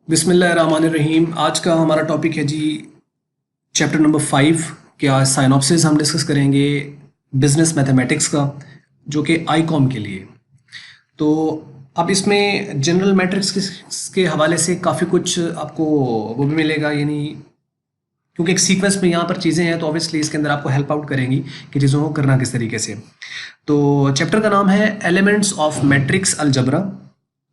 बिस्मिल्लाहिर्रहमानिर्रहीम। आज का हमारा टॉपिक है जी चैप्टर नंबर 5 क्या साइनॉप्सिस हम डिस्कस करेंगे बिजनेस मैथमेटिक्स का, जो कि आईकॉम के लिए। तो अब इसमें जनरल मैट्रिक्स के हवाले से काफ़ी कुछ आपको वो भी मिलेगा, यानी क्योंकि एक सीक्वेंस में यहाँ पर चीज़ें हैं तो ऑब्वियसली इसके अंदर आपको हेल्प आउट करेंगी कि चीज़ों को करना किस तरीके से। तो चैप्टर का नाम है एलिमेंट्स ऑफ मैट्रिक्स अलजबरा।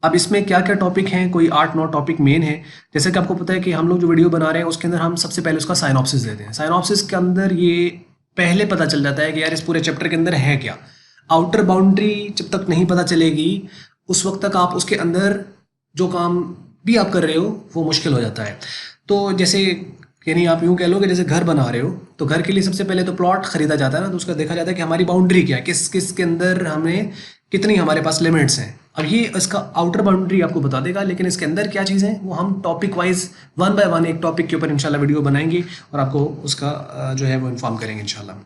अब इसमें क्या क्या टॉपिक हैं, कोई 8-9 टॉपिक मेन है। जैसे कि आपको पता है कि हम लोग जो वीडियो बना रहे हैं उसके अंदर हम सबसे पहले उसका साइनॉप्सिस देते हैं। साइनॉप्सिस के अंदर ये पहले पता चल जाता है कि यार इस पूरे चैप्टर के अंदर है क्या। आउटर बाउंड्री जब तक नहीं पता चलेगी उस वक्त तक आप उसके अंदर जो काम भी आप कर रहे हो वो मुश्किल हो जाता है। तो जैसे यानी आप यूँ कह लो कि जैसे घर बना रहे हो तो घर के लिए सबसे पहले तो प्लॉट खरीदा जाता है ना, तो उसका देखा जाता है कि हमारी बाउंड्री क्या है, किस किस के अंदर हमें कितनी हमारे पास लिमिट्स हैं। अब ये इसका आउटर बाउंड्री आपको बता देगा, लेकिन इसके अंदर क्या चीज़ें हैं वो हम topic wise one by one एक टॉपिक के ऊपर इंशाल्लाह वीडियो बनाएंगे और आपको उसका जो है वो इन्फॉर्म करेंगे इंशाल्लाह।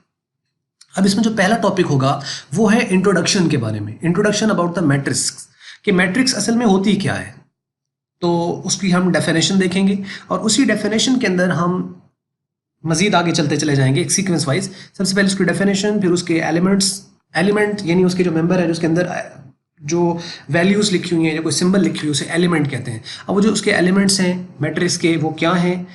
अब इसमें जो पहला टॉपिक होगा वो है इंट्रोडक्शन के बारे में, इंट्रोडक्शन अबाउट द मैट्रिक्स, कि मैट्रिक्स असल में होती क्या है। तो उसकी हम डेफिनेशन देखेंगे और उसी डेफिनेशन के अंदर हम मजीद आगे चलते चले जाएंगे एक सीक्वेंस वाइज। सबसे पहले उसकी डेफिनेशन, फिर उसके एलिमेंट यानी उसके जो मेंबर है, जो उसके अंदर जो वैल्यूज़ लिखी हुई हैं, जो कोई सिंबल लिखी हुई है उसे एलिमेंट कहते हैं। अब वो जो उसके एलिमेंट्स हैं मैट्रिक्स के वो क्या हैं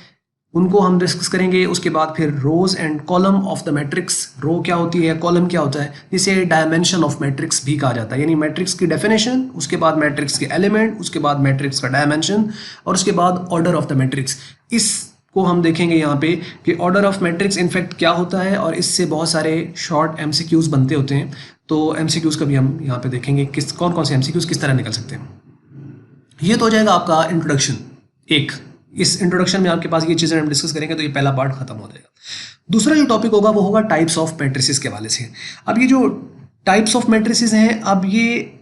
उनको हम डिस्कस करेंगे। उसके बाद फिर rows and column of the matrix, row क्या होती है, कॉलम क्या होता है, जिसे डायमेंशन ऑफ मैट्रिक्स भी कहा जाता है। यानी मैट्रिक्स की डेफिनेशन, उसके बाद मैट्रिक्स के एलिमेंट, उसके बाद मैट्रिक्स का डायमेंशन और उसके बाद ऑर्डर ऑफ द मैट्रिक्स। इसको हम देखेंगे यहाँ पे कि ऑर्डर ऑफ मैट्रिक्स इनफैक्ट क्या होता है, और इससे बहुत सारे शॉर्ट एमसीक्यूज बनते होते हैं। तो एमसीक्यूज का भी हम यहाँ पे देखेंगे किस कौन कौन से एमसीक्यूज किस तरह निकल सकते हैं। ये तो हो जाएगा आपका इंट्रोडक्शन। एक इस इंट्रोडक्शन में आपके पास ये चीज़ें हम डिस्कस करेंगे तो ये पहला पार्ट खत्म हो जाएगा। दूसरा जो टॉपिक होगा वो होगा टाइप्स ऑफ मैट्रिसेस के हवाले से। अब ये जो टाइप्स ऑफ मैट्रिसेस हैं, अब ये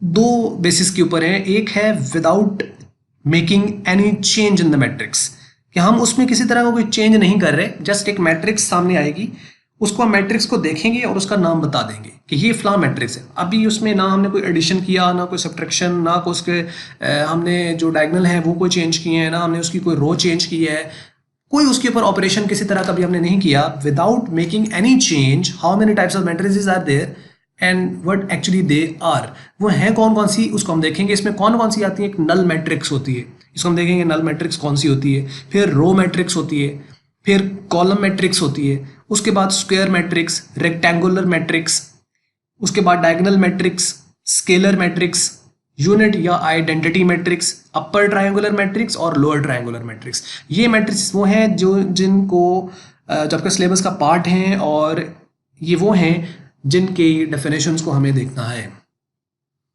दो बेसिस के ऊपर है। एक है without making any change in the matrix, कि हम उसमें किसी तरह का कोई चेंज नहीं कर रहे, जस्ट एक मैट्रिक्स सामने आएगी, उसको हम मैट्रिक्स को देखेंगे और उसका नाम बता देंगे कि ये फला मैट्रिक्स है। अभी उसमें ना हमने कोई एडिशन किया, ना कोई सब्ट्रैक्शन, ना कोई उसके हमने जो डायगोनल है वो कोई चेंज किए हैं, ना हमने उसकी कोई रो चेंज की है, कोई उसके ऊपर ऑपरेशन किसी तरह का भी हमने नहीं किया। Without making any change, how many types of matrices are there and what actually they are, वो हैं कौन कौन सी, उसको हम देखेंगे। इसमें कौन कौन सी आती है, एक नल मैट्रिक्स होती है, इसको हम देखेंगे नल मैट्रिक्स कौन सी होती है, फिर रो मैट्रिक्स होती है, फिर कॉलम मैट्रिक्स होती है, उसके बाद स्क्वायर मैट्रिक्स, रेक्टेंगुलर मैट्रिक्स, उसके बाद diagonal matrix, scalar matrix, unit या identity matrix, upper triangular matrix और लोअर ट्रायंगुलर मैट्रिक्स। ये मैट्रिक्स वो हैं जो जिनको जो आपका सिलेबस का पार्ट हैं, और ये वो हैं जिनके डेफिनेशंस को हमें देखना है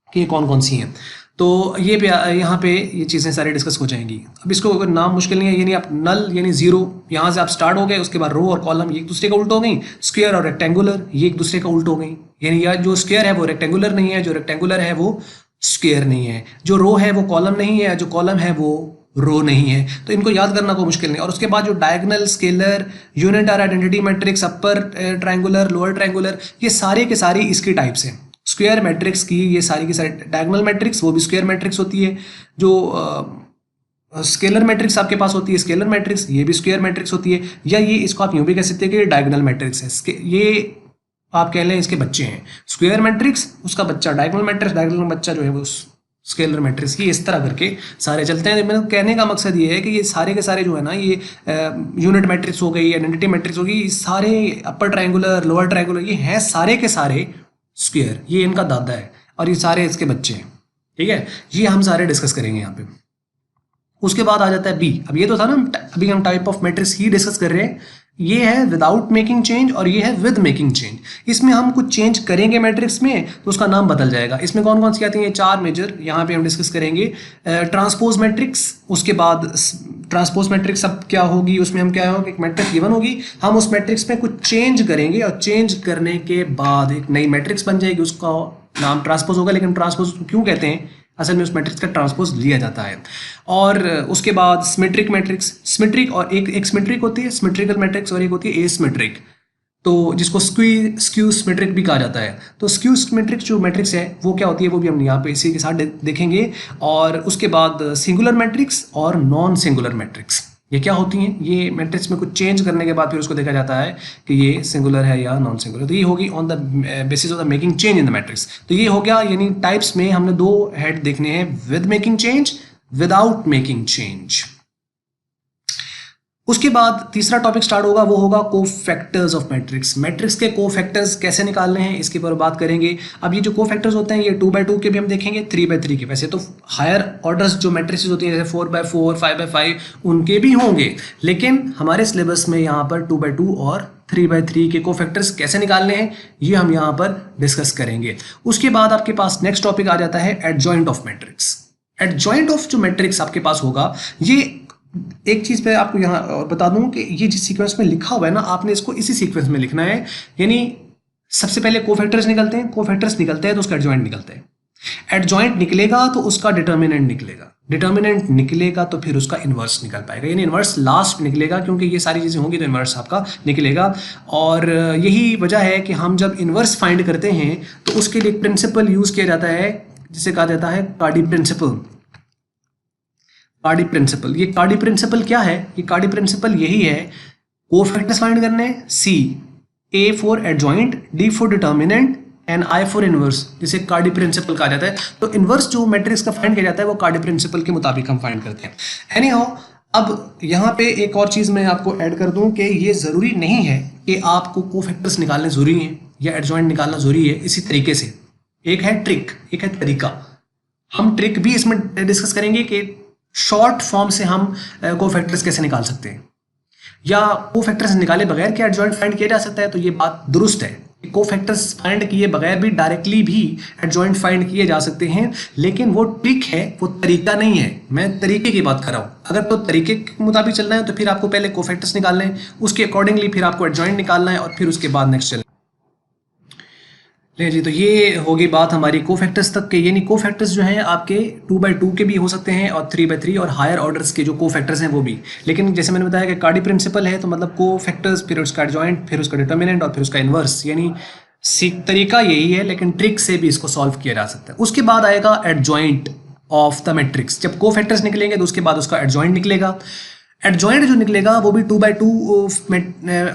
कि ये कौन कौन सी हैं। तो ये यहाँ पे ये चीज़ें सारी डिस्कस हो जाएंगी। अब इसको अगर नाम मुश्किल नहीं है, यानी आप नल यानी जीरो, यहाँ से आप स्टार्ट हो गए, उसके बाद रो और कॉलम ये एक दूसरे का उल्ट हो गई, स्क्वायर और रेक्टेंगुलर ये एक दूसरे का उल्ट हो गई, यानी या जो स्क्वायर है वो रेक्टेंगुलर नहीं है, जो रेक्टेंगुलर है वो स्क्वायर नहीं है, जो रो है वो कॉलम नहीं है, जो कॉलम है वो रो नहीं है। तो इनको याद करना कोई मुश्किल नहीं। और उसके बाद जो डायगोनल, स्केलर, यूनिट और identity matrix, upper triangular, lower triangular, ये सारे के सारे इसके टाइप्स हैं। स्क्वायर मैट्रिक्स की ये सारी की सारी डायगोनल मैट्रिक्स वो भी स्क्वायर मैट्रिक्स होती है, जो स्केलर मैट्रिक्स आपके पास होती है स्केलर मैट्रिक्स ये भी स्क्वायर मैट्रिक्स होती है, या ये इसको आप यूँ भी कह सकते हैं कि डायगोनल मैट्रिक्स है। ये आप कह लें इसके बच्चे हैं, स्क्वायर मैट्रिक्स उसका बच्चा डायगोनल मैट्रिक्स, डायगोनल बच्चा जो है वो स्केलर मैट्रिक्स की, इस तरह करके सारे चलते हैं। मेरा कहने का मकसद ये है कि ये सारे के सारे जो है ना, ये यूनिट मैट्रिक्स हो गई, आइडेंटिटी मैट्रिक्स हो गई, सारे अपर ट्रायंगुलर, लोअर ट्रायंगुलर, ये हैं सारे के सारे स्क्वायर, ये इनका दादा है और ये सारे इसके बच्चे हैं। ठीक है, ये हम सारे डिस्कस करेंगे यहाँ पे। उसके बाद आ जाता है बी। अब ये तो था ना, अभी हम type of matrix he discuss कर रहे हैं। ये है विदाउट मेकिंग चेंज और ये है विद मेकिंग चेंज। इसमें हम कुछ चेंज करेंगे मैट्रिक्स में तो उसका नाम बदल जाएगा। इसमें कौन कौन सी आती हैं, चार मेजर यहाँ पे हम डिस्कस करेंगे। ट्रांसपोज मैट्रिक्स, उसके बाद ट्रांसपोज मैट्रिक्स अब क्या होगी, उसमें हम क्या होगा, एक मैट्रिक्स गिवन होगी, हम उस मैट्रिक्स में कुछ चेंज करेंगे और चेंज करने के बाद एक नई मैट्रिक्स बन जाएगी, उसका नाम ट्रांसपोज होगा। लेकिन ट्रांसपोज क्यों कहते हैं, असल में उस मैट्रिक्स का ट्रांसपोज लिया जाता है। और उसके बाद सिमेट्रिक मैट्रिक्स, सिमेट्रिक और एक सिमेट्रिक होती है सिमेट्रिकल मैट्रिक्स और एक होती है एसिमेट्रिक। तो जिसको स्क्यू सिमेट्रिक भी कहा जाता है। तो स्क्यू सिमेट्रिक जो मैट्रिक्स है वो क्या होती है वो भी हम यहाँ पे इसी के साथ देखेंगे। और उसके बाद सिंगुलर मैट्रिक्स और नॉन सिंगुलर मैट्रिक्स ये क्या होती हैं, ये मैट्रिक्स में कुछ चेंज करने के बाद फिर उसको देखा जाता है कि ये सिंगुलर है या नॉन सिंगुलर। तो ये होगी on the basis of the making change in the matrix. तो ये हो गया, यानी टाइप्स में हमने दो हेड देखने हैं, with making change, without making change. उसके बाद तीसरा टॉपिक स्टार्ट होगा, वो होगा कोफैक्टर्स ऑफ मैट्रिक्स। मैट्रिक्स के कोफैक्टर्स कैसे निकालने हैं इसके ऊपर बात करेंगे। अब ये जो कोफैक्टर्स होते हैं ये 2x2 के भी हम देखेंगे, 3x3 के। वैसे तो हायर ऑर्डर्स जो मैट्रिक्स होती हैं जैसे 4x4, 5x5 उनके भी होंगे, लेकिन हमारे सिलेबस में यहाँ पर 2x2 और 3x3 के कोफैक्टर्स कैसे निकालने हैं ये हम यहाँ पर डिस्कस करेंगे। उसके बाद आपके पास नेक्स्ट टॉपिक आ जाता है adjoint of matrix. Adjoint of जो मैट्रिक्स आपके पास होगा, ये एक चीज़ पे आपको यहाँ बता दूं कि ये जिस सीक्वेंस में लिखा हुआ है ना, आपने इसको इसी सीक्वेंस में लिखना है। यानी सबसे पहले कोफैक्टर्स निकलते हैं, कोफैक्टर्स निकलते हैं तो उसका एडजॉइंट निकलता है, एडजॉइंट निकलेगा तो उसका डिटर्मिनेंट निकलेगा, डिटर्मिनेंट निकलेगा तो फिर उसका इन्वर्स निकल पाएगा। यानी इन्वर्स लास्ट निकलेगा, क्योंकि ये सारी चीज़ें होंगी तो इन्वर्स आपका निकलेगा। और यही वजह है कि हम जब इन्वर्स फाइंड करते हैं तो उसके लिए प्रिंसिपल यूज़ किया जाता है जिसे कहा जाता है कार्डी प्रिंसिपल। कार्डी प्रिंसिपल, ये कार्डी प्रिंसिपल क्या है? ये कार्डी प्रिंसिपल यही है, कोफैक्टर्स फाइंड करने, C A for adjoint, D for determinant and I for inverse, जिसे कार्डी प्रिंसिपल कहा जाता है। तो इनवर्स जो मैट्रिक्स का फाइंड किया जाता है वो कार्डी प्रिंसिपल के मुताबिक हम फाइंड करते हैं। एनी हाउ, अब यहाँ पे एक और चीज़ मैं आपको ऐड कर दूं कि ये ज़रूरी नहीं है कि आपको कोफैक्टर्स निकालने ज़रूरी हैं या एडजॉइंट निकालना ज़रूरी है। इसी तरीके से एक है ट्रिक, एक है तरीका। हम ट्रिक भी इसमें डिस्कस करेंगे कि शॉर्ट फॉर्म से हम कोफैक्टर्स कैसे निकाल सकते हैं, या कोफैक्टर्स निकाले बगैर क्या एडजॉइंट फाइंड किया जा सकता है। तो ये बात दुरुस्त है, कोफैक्टर्स फाइंड किए बगैर भी डायरेक्टली भी एडजॉइंट फाइंड किए जा सकते हैं, लेकिन वो ट्रिक है, वो तरीका नहीं है। मैं तरीके की बात कर रहा हूँ। अगर तो तरीके के मुताबिक चलना है तो फिर आपको पहले कोफैक्टर्स निकालना है, उसके अकॉर्डिंगली फिर आपको एडजॉइंट निकालना है और फिर उसके बाद नेक्स्ट चलना है। जी, तो ये होगी बात हमारी कोफैक्टर्स तक के। यानी कोफैक्टर्स जो हैं आपके 2x2 के भी हो सकते हैं और 3x3 और हायर ऑर्डर्स के जो कोफैक्टर्स हैं वो भी। लेकिन जैसे मैंने बताया कि कार्डी प्रिंसिपल है, तो मतलब कोफैक्टर्स फिर उसका एडजॉइंट फिर उसका डिटर्मिनेंट और फिर उसका इन्वर्स, यानी तरीका यही है, लेकिन ट्रिक से भी इसको सॉल्व किया जा सकता है। उसके बाद आएगा एडजॉइंट ऑफ द मैट्रिक्स। जब कोफैक्टर्स निकलेंगे तो उसके बाद उसका एडजॉइंट निकलेगा। एडजॉइंट जो निकलेगा वो भी 2x2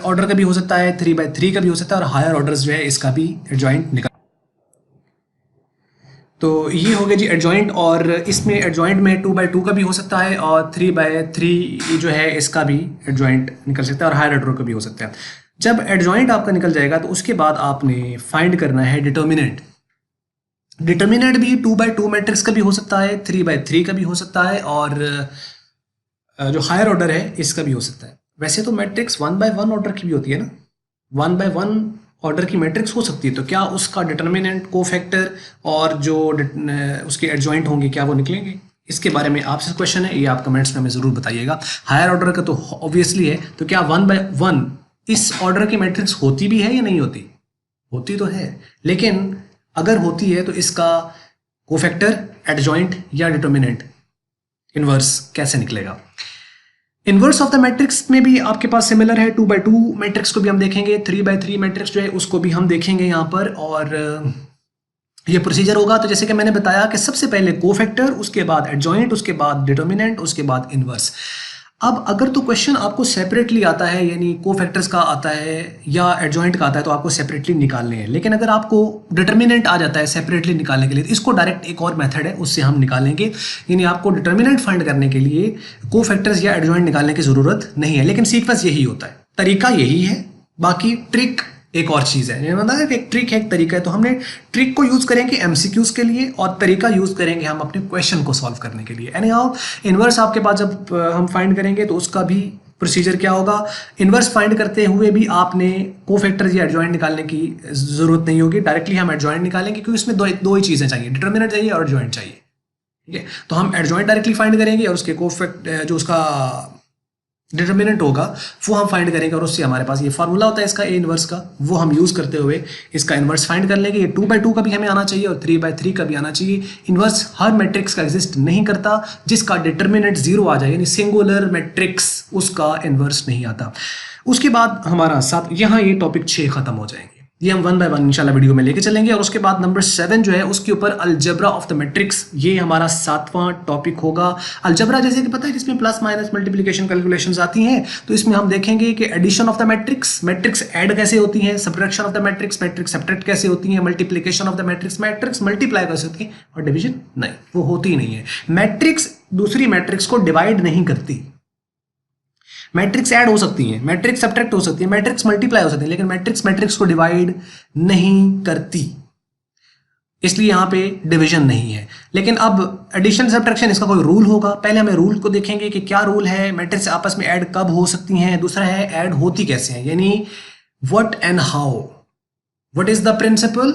ऑर्डर का भी हो सकता है, 3x3 का भी हो सकता है, और हायर ऑर्डर्स जो है इसका भी एडजॉइंट निकल। तो ये हो गया जी एडजॉइंट, और इसमें एडजॉइंट में 2x2 का भी हो सकता है और 3x3 जो है इसका भी एडजॉइंट निकल सकता है और हायर ऑर्डर का भी हो सकता है। जब एडजॉइंट आपका निकल जाएगा तो उसके बाद आपने फाइंड करना है डिटर्मिनेंट। डिटर्मिनेंट भी 2x2 मैट्रिक्स का भी हो सकता है, 3x3 का भी हो सकता है, और जो हायर ऑर्डर है इसका भी हो सकता है। वैसे तो मैट्रिक्स 1x1 ऑर्डर की भी होती है ना, 1x1 ऑर्डर की मैट्रिक्स हो सकती है, तो क्या उसका डिटर्मिनेंट, कोफैक्टर और जो उसके एडजॉइंट होंगे क्या वो निकलेंगे? इसके बारे में आपसे क्वेश्चन है, ये आप कमेंट्स में हमें ज़रूर बताइएगा। हायर ऑर्डर का तो ऑब्वियसली है, तो क्या 1x1 इस ऑर्डर की मैट्रिक्स होती भी है या नहीं होती? होती तो है, लेकिन अगर होती है तो इसका कोफैक्टर, एडजॉइंट या डिटर्मिनेंट, इनवर्स कैसे निकलेगा? इनवर्स ऑफ द मैट्रिक्स में भी आपके पास सिमिलर है, 2x2 मैट्रिक्स को भी हम देखेंगे, 3x3 मैट्रिक्स जो है उसको भी हम देखेंगे यहाँ पर, और ये प्रोसीजर होगा। तो जैसे कि मैंने बताया कि सबसे पहले कोफैक्टर, उसके बाद एडजॉइंट, उसके बाद डिटर्मिनेंट, उसके बाद इनवर्स। अब अगर तो क्वेश्चन आपको सेपरेटली आता है, यानी कोफैक्टर्स का आता है या एडजॉइंट का आता है, तो आपको सेपरेटली निकालने हैं। लेकिन अगर आपको डिटर्मिनेंट आ जाता है सेपरेटली निकालने के लिए, तो इसको डायरेक्ट एक और मेथड है, उससे हम निकालेंगे। यानी आपको डिटर्मिनेंट फाइंड करने के लिए कोफैक्टर्स या एडजॉइंट निकालने की ज़रूरत नहीं है, लेकिन सीक्वेंस यही होता है, तरीका यही है। बाकी ट्रिक एक और चीज़ है, मतलब एक ट्रिक है, एक तरीका है। तो हमने ट्रिक को यूज़ करेंगे एमसीक्यूज़ के लिए और तरीका यूज़ करेंगे हम अपने क्वेश्चन को सॉल्व करने के लिए। एनी हाउ, इनवर्स आपके पास जब हम फाइंड करेंगे तो उसका भी प्रोसीजर क्या होगा। इनवर्स फाइंड करते हुए भी आपने कोफैक्टर या एडजॉइंट निकालने की ज़रूरत नहीं होगी, डायरेक्टली हम एडजॉइंट निकालेंगे, क्योंकि इसमें दो ही चीज़ें चाहिए, डिटर्मिनेंट चाहिए और एडजॉइंट चाहिए। ठीक है, तो हम एडजॉइंट डायरेक्टली फाइंड करेंगे और उसके कोफैक्ट जो उसका डिटर्मिनेंट होगा वो हम फाइंड करेंगे, और उससे हमारे पास ये फार्मूला होता है इसका ए इनवर्स का, वो हम यूज करते हुए इसका इनवर्स फाइंड कर लेंगे। ये 2/2 का भी हमें आना चाहिए और 3/3 का भी आना चाहिए। इनवर्स हर मैट्रिक्स का एग्जिस्ट नहीं करता जिसका डिटर्मिनेंट 0 आ जाए, यानी सिंगुलर मैट्रिक्स उसका इनवर्स नहीं आता। उसके बाद हमारा साथ यहाँ ये टॉपिक 6 खत्म हो जाएंगे, ये हम 1 बाय 1 इंशाल्लाह वीडियो में लेके चलेंगे। और उसके बाद नंबर 7 जो है उसके ऊपर अलजबरा ऑफ द मैट्रिक्स, ये हमारा 7वां टॉपिक होगा। अलजबरा जैसे कि पता है जिसमें प्लस माइनस मल्टीप्लिकेशन कैलकुलेशंस आती हैं, तो इसमें हम देखेंगे कि addition of the matrix, matrix add कैसे होती हैं, subtraction of the matrix, matrix subtract कैसे होती है, multiplication of the matrix, matrix multiply कैसे होती है, और डिवीजन नहीं, वो होती ही नहीं है। मैट्रिक्स दूसरी मैट्रिक्स को डिवाइड नहीं करती। मैट्रिक्स ऐड हो सकती है, मैट्रिक्स सब्ट्रैक्ट हो सकती है, मैट्रिक्स मल्टीप्लाई हो सकती है, लेकिन मैट्रिक्स मैट्रिक्स को डिवाइड नहीं करती, इसलिए यहां पे डिवीजन नहीं है। लेकिन अब एडिशन सब्ट्रैक्शन इसका कोई रूल होगा, पहले हमें रूल को देखेंगे कि क्या रूल है, मैट्रिक्स आपस में ऐड कब हो सकती हैं, दूसरा है ऐड होती कैसे हैं, यानी what and how, what is the principle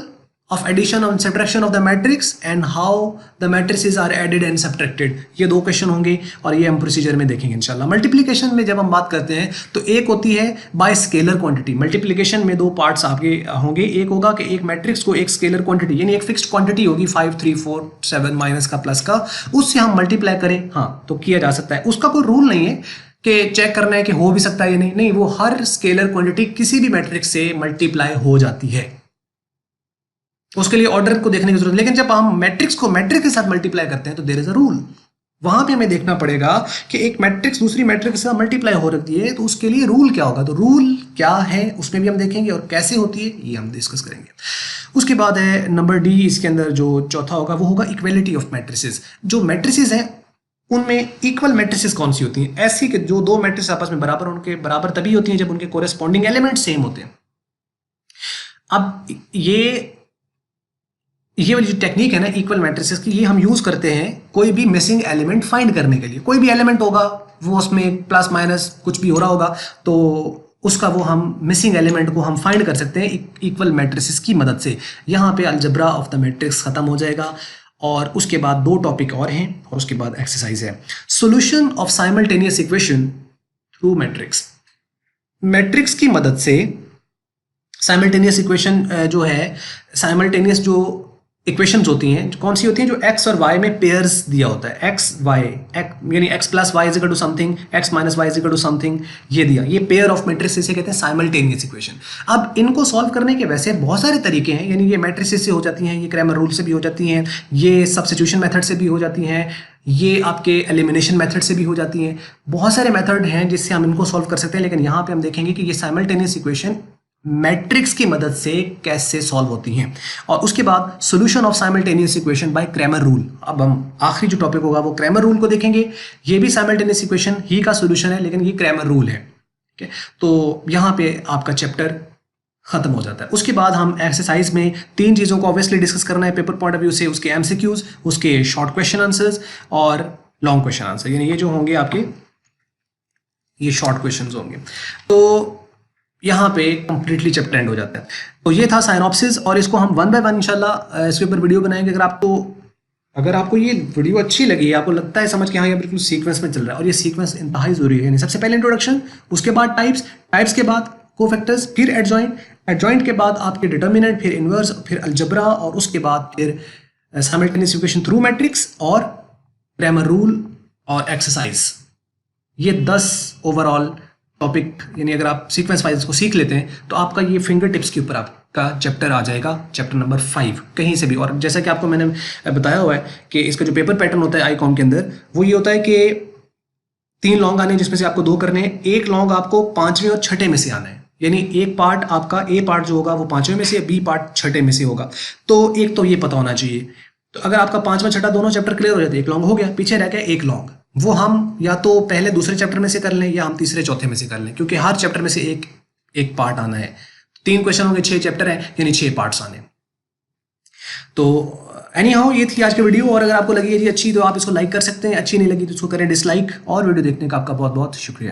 of addition and subtraction of the matrix and how the matrices are added and subtracted। ये 2 क्वेश्चन होंगे और ये हम प्रोसीजर में देखेंगे इंशाल्लाह। मल्टीप्लिकेशन में जब हम बात करते हैं तो एक होती है बाय स्केलर क्वांटिटी। मल्टीप्लिकेशन में 2 पार्ट्स आपके होंगे, एक होगा कि एक मैट्रिक्स को एक स्केलर क्वांटिटी यानी एक फिक्स्ड क्वांटिटी होगी 5 3 4 7 माइनस का प्लस का, उससे हम मल्टीप्लाई करें, हाँ तो किया जा सकता है। उसका कोई रूल नहीं है कि चेक करना है कि हो भी सकता है या नहीं, नहीं, वो हर स्केलर क्वांटिटी किसी भी मैट्रिक्स से मल्टीप्लाई हो जाती है, उसके लिए ऑर्डर को देखने की जरूरत। लेकिन जब हम मैट्रिक्स को मैट्रिक्स के साथ मल्टीप्लाई करते हैं तो देयर इज अ रूल, वहां पे हमें देखना पड़ेगा कि एक मैट्रिक्स दूसरी मैट्रिक्स के साथ मल्टीप्लाई हो रही है तो उसके लिए रूल क्या होगा, तो रूल क्या है उसमें भी हम देखेंगे और कैसे होती है ये हम डिस्कस करेंगे। उसके बाद है नंबर डी, इसके अंदर जो चौथा होगा वो होगा इक्वलिटी ऑफ मैट्रिसेस। जो मैट्रिसेस हैं उनमें इक्वल मैट्रिसेस कौन सी होती हैं, ऐसी कि जो 2 मैट्रिक्स आपस में बराबर, उनके बराबर तभी होती हैं जब उनके कोरेस्पॉन्डिंग एलिमेंट सेम होते हैं। अब ये वाली जो टेक्निक है ना इक्वल मैट्रिसेस की, ये हम यूज करते हैं कोई भी मिसिंग एलिमेंट फाइंड करने के लिए। कोई भी एलिमेंट होगा वो उसमें प्लस माइनस कुछ भी हो रहा होगा तो उसका वो हम मिसिंग एलिमेंट को हम फाइंड कर सकते हैं इक्वल मैट्रिसेस की मदद से। यहाँ पे अलजबरा ऑफ द मैट्रिक्स खत्म हो जाएगा और उसके बाद 2 टॉपिक और हैं और उसके बाद एक्सरसाइज है solution of simultaneous equation through matrix. Matrix की मदद से साइमल्टेनियस इक्वेशन जो है, साइमल्टेनियस जो इक्वेशंस होती हैं कौन सी होती हैं, जो एक्स और वाई में पेयर्स दिया होता है, एक्स वाई यानी x plus y is equal to something, x minus y is equal to something, ये दिया, ये पेयर ऑफ मैट्रिक्स इसे कहते हैं साइमल्टेनियस इक्वेशन। अब इनको सॉल्व करने के वैसे बहुत सारे तरीके हैं, यानी ये मैट्रिसेस से हो जाती हैं, ये क्रैमर रूल से भी हो जाती हैं, ये सब्स्टिट्यूशन मेथड से भी हो जाती हैं, ये आपके एलिमिनेशन मेथड से भी हो जाती हैं। बहुत सारे मेथड हैं जिससे हम इनको सॉल्व कर सकते हैं, लेकिन यहाँ पे हम देखेंगे कि ये साइमल्टेनियस इक्वेशन मैट्रिक्स की मदद से कैसे सॉल्व होती हैं। और उसके बाद solution of simultaneous equation by Cramer rule. अब हम आखिरी जो टॉपिक होगा वो क्रैमर रूल को देखेंगे। ये भी साइमल्टेनियस इक्वेशन ही का सॉल्यूशन है लेकिन ये क्रैमर रूल है, ठीक है। तो यहाँ पे आपका चैप्टर खत्म हो जाता है। उसके बाद हम एक्सरसाइज में 3 चीज़ों को ऑब्वियसली डिस्कस करना है पेपर पॉइंट ऑफ व्यू से, उसके एमसीक्यूज, उसके शॉर्ट क्वेश्चन आंसर्स और लॉन्ग क्वेश्चन आंसर, यानी ये जो होंगे आपके ये शॉर्ट क्वेश्चन होंगे। तो यहाँ पे कंप्लीटली चैप्टर एंड हो जाता है। तो ये था साइनॉप्सिस और इसको हम 1 बाय 1 इंशाल्लाह इसके ऊपर वीडियो बनाएंगे। अगर आपको ये वीडियो अच्छी लगी, आपको लगता है समझ के हाँ ये बिल्कुल सीक्वेंस में चल रहा है, और ये सीक्वेंस इंतहाई जरूरी है, यानी सबसे पहले इंट्रोडक्शन, उसके बाद टाइप्स के बाद कोफैक्टर्स, फिर एडजॉइंट के बाद आपके डिटर्मिनेंट, फिर इनवर्स, फिर अलजबरा और उसके बाद फिर साइमल्टेनियस इक्वेशन थ्रू मैट्रिक्स और क्रैमर रूल और एक्सरसाइज। ये 10 ओवरऑल टॉपिक, यानी अगर आप सीक्वेंस वाइज को सीख लेते हैं तो आपका ये फिंगर टिप्स के ऊपर आपका चैप्टर आ जाएगा, चैप्टर नंबर 5 कहीं से भी। और जैसा कि आपको मैंने बताया हुआ है कि इसका जो पेपर पैटर्न होता है आईकॉम के अंदर वो ये होता है कि 3 लॉन्ग आने हैं जिसमें से आपको 2 करने हैं, 1 लॉन्ग आपको 5वें और 6ठे में से आना है, यानी एक पार्ट आपका ए पार्ट जो होगा वो 5वें में से, बी पार्ट 6ठे में से होगा। तो एक तो ये पता होना चाहिए। तो अगर आपका 5वां 6ठा दोनों चैप्टर क्लियर हो जाते हैं, 1 लॉन्ग हो गया, पीछे रह गया 1 लॉन्ग, वो हम या तो पहले दूसरे चैप्टर में से कर लें या हम तीसरे चौथे में से कर लें, क्योंकि हर चैप्टर में से एक पार्ट आना है। 3 क्वेश्चन होंगे, 6 चैप्टर है, यानी 6 पार्ट्स आने। तो एनी हाउ ये थी आज की वीडियो, और अगर आपको लगी है जी अच्छी तो आप इसको लाइक कर सकते हैं, अच्छी नहीं लगी तो इसको करें डिसलाइक, और वीडियो देखने का आपका बहुत बहुत शुक्रिया।